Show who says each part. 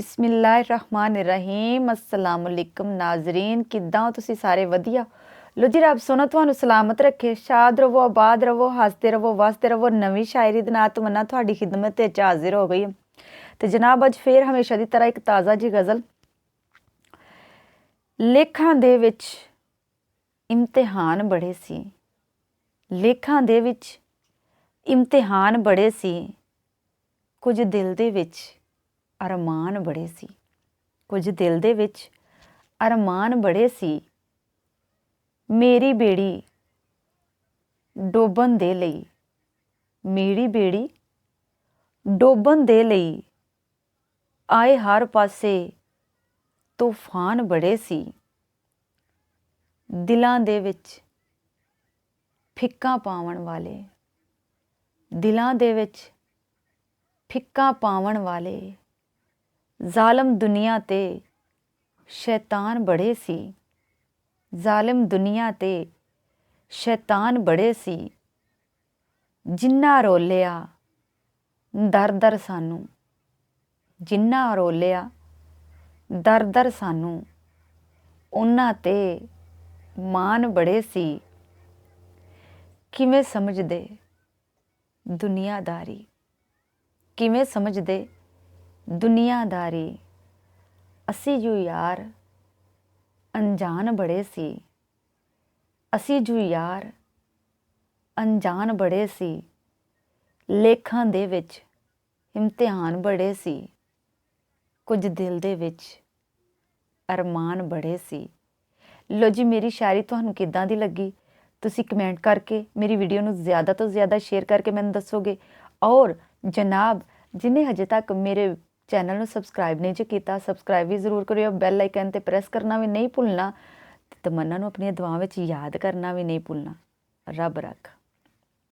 Speaker 1: बिस्मिल्लाहिर्रहमानिर्रहीम अस्सलाम वालेकुम नाजरीन किद्दां हो तुसी सारे वधिया। लो जी रब सोना तुहानू सलामत रखे, शाद रवो, आबाद रवो, हसते रवो, वसते रवो। नवी शायरी दे नाल तमन्ना तुहाडी खिदमत विच हाजिर हो गई ते जनाब अज फिर हमेशा दी तरह एक ताज़ा जी गज़ल। लेखां दे विच इम्तिहान बड़े सी, लेखां दे विच इम्तिहान बड़े सी, कुछ दिल दे विच अरमान बड़े सी, कुछ दिल दे विच अरमान बड़े सी। मेरी बेड़ी डोबन दे लई, मेरी बेड़ी डोबन दे लई आए हर पासे तूफान बड़े सी। दिलां दे विच फिक्कां पावन वाले, दिलां दे विच फिक्कां पावन वाले ज़ालिम दुनिया ते शैतान बड़े सी, ज़ालिम दुनिया ते शैतान बड़े सी। जिन्ना रोलिया दर दर सानू, जिन्ना रोलिया दर दर सानू उन्ना ते मान बड़े सी। किवें समझदे दुनियादारी, किवें समझदे दुनियादारी, असी जू यार अनजान बड़े सी, असी जू यार अनजान बड़े सी। लेखां दे विच इम्तिहान बड़े सी, कुछ दिल दे विच अरमान बड़े सी। लो जी मेरी शायरी तुहानू किद्दां दी लगी तुसी कमेंट करके मेरी वीडियो नू ज़्यादा तो ज़्यादा शेयर करके मैनू दसोगे। और जनाब जिन्हें हजे तक मेरे चैनल नू सबसक्राइब नहीं जो कीता सबसक्राइब भी जरूर करियो, बैल आइकन ते प्रेस करना भी नहीं भुलना, तमन्ना नू अपनी दुआवां विच याद करना भी नहीं भुलना। रब रख।